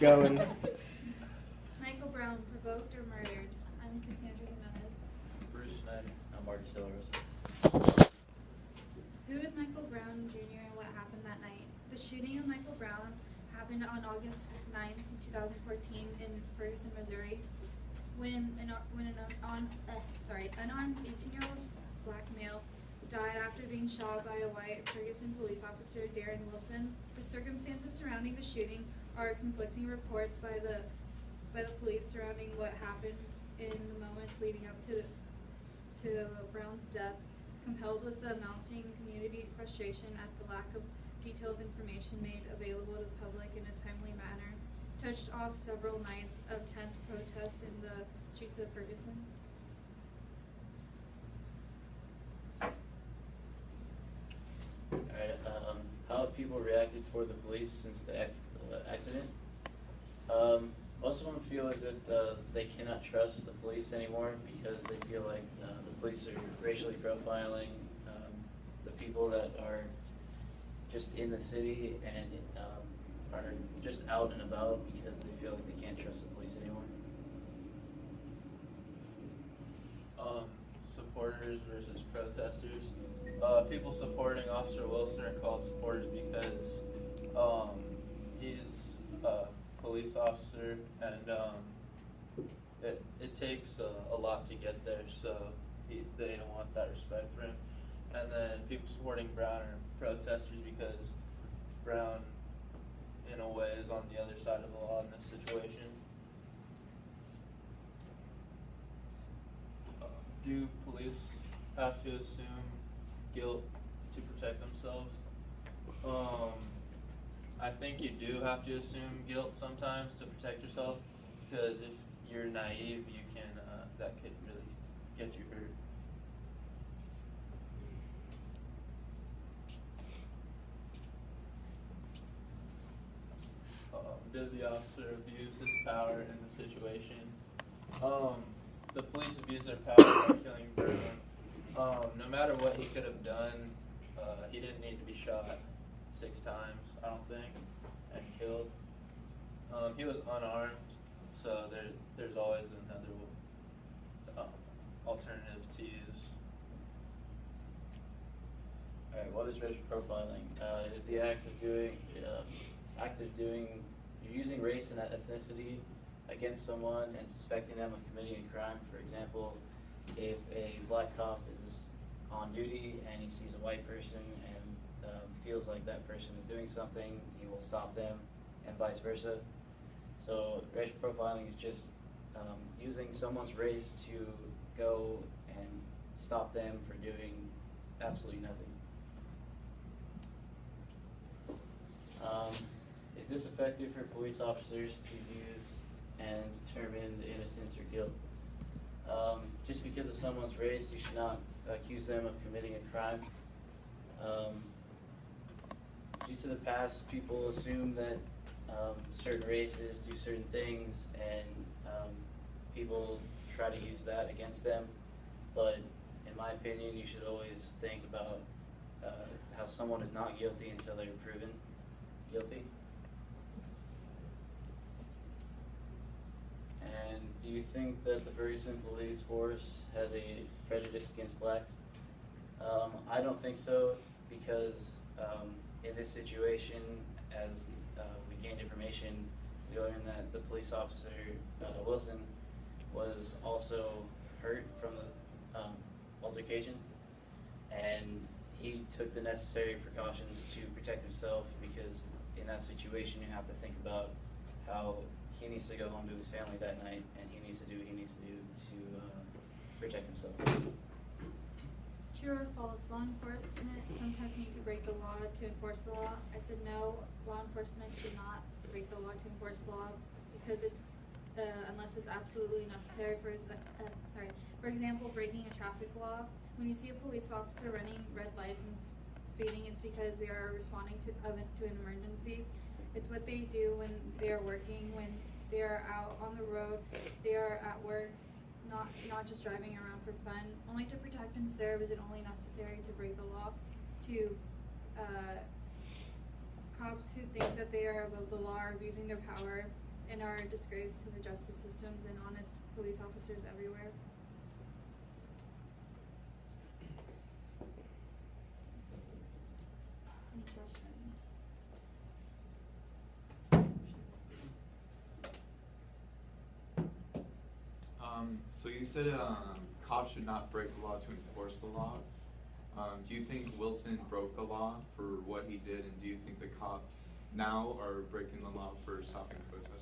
going. Michael Brown, provoked or murdered? I'm Cassandra Jimenez. Bruce Schneider. I'm Marty Silveros. Who is Michael Brown Jr. and what happened that night? The shooting of Michael Brown happened on August 9th, 2014 in Ferguson, Missouri, when an unarmed 18-year-old black male died after being shot by a white Ferguson police officer, Darren Wilson. The circumstances surrounding the shooting are conflicting reports by the police surrounding what happened in the moments leading up to Brown's death, compelled with the mounting community frustration at the lack of detailed information made available to the public in a timely manner, touched off several nights of tense protests in the streets of Ferguson. Alright, how have people reacted toward the police since the accident? Most of them feel as if they cannot trust the police anymore because they feel like the police are racially profiling the people that are just in the city and are just out and about because they feel like they can't trust the police anymore. Supporters versus protesters. People supporting Officer Wilson are called supporters because he's a police officer and it takes a lot to get there, so they don't want that respect for him. And then people supporting Brown are protesters because Brown, in a way, is on the other side of the law in this situation. Do police have to assume guilt to protect themselves? I think you do have to assume guilt sometimes to protect yourself, because if you're naive, you can that could really get you hurt. Did the officer abuse his power in the situation? The police abused their power by killing Brown. No matter what he could have done, he didn't need to be shot 6 times, I don't think, and killed. He was unarmed, so there's always another alternative to use. Alright, what is racial profiling? It is the act of using race and ethnicity against someone and suspecting them of committing a crime. For example, if a black cop is on duty and he sees a white person and feels like that person is doing something, he will stop them, and vice versa. So racial profiling is just using someone's race to go and stop them for doing absolutely nothing. Is this effective for police officers to use and determine the innocence or guilt? Just because of someone's race, you should not accuse them of committing a crime. Due to the past, people assume that certain races do certain things, and people try to use that against them. But in my opinion, you should always think about how someone is not guilty until they're proven guilty. And do you think that the Ferguson police force has a prejudice against blacks? I don't think so, because in this situation, as we gained information, we learned that the police officer, Wilson, was also hurt from the altercation, and he took the necessary precautions to protect himself, because in that situation you have to think about how he needs to go home to his family that night, and he needs to do what he needs to do to protect himself. True or false? Law enforcement sometimes need to break the law to enforce the law. I said no. Law enforcement should not break the law to enforce the law, because it's unless it's absolutely necessary. For example, breaking a traffic law. When you see a police officer running red lights and speeding, it's because they are responding to an emergency. It's what they do when they are working, when they are out on the road, they are at work, not just driving around for fun. Only to protect and serve is it only necessary to break the law. To cops who think that they are above the law are abusing their power. and are a disgrace to the justice systems and honest police officers everywhere. Any questions? So you said cops should not break the law to enforce the law. Do you think Wilson broke the law for what he did, and do you think the cops now are breaking the law for stopping protesters?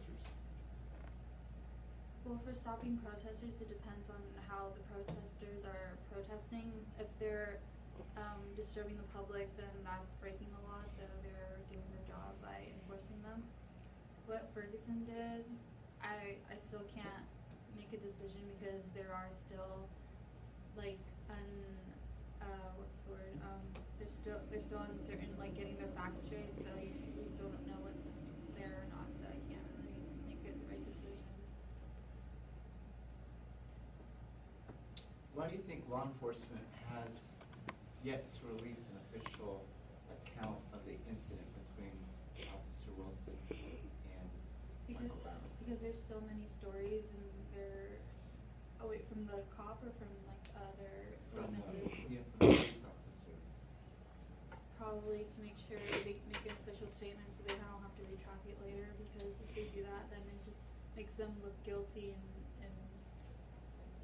Well, for stopping protesters, it depends on how the protesters are protesting. If they're disturbing the public, then that's breaking the law, so they're doing their job by enforcing them. What Ferguson did, I still can't make a decision because there are still, like, what's the word, they're still uncertain, like, getting their facts straight, so we still don't know what's there or not, so I can't really make the right decision. Why do you think law enforcement has yet to release an official account of the incident between Officer Wilson and Michael Brown? Because there's so many stories and they're, from the cop or from like other witnesses? From the police officer. Probably to make sure they make an official statement so they don't have to retrack it later, because if they do that, then it just makes them look guilty and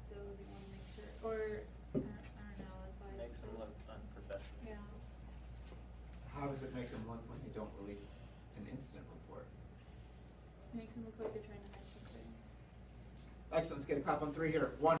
so they want to make sure, or I don't know, that's why Makes it's them look unprofessional. Yeah. How does it make them look when they don't release an incident report? It makes them look like they're trying to hide something. Excellent, let's get a clap on 3 here. 1.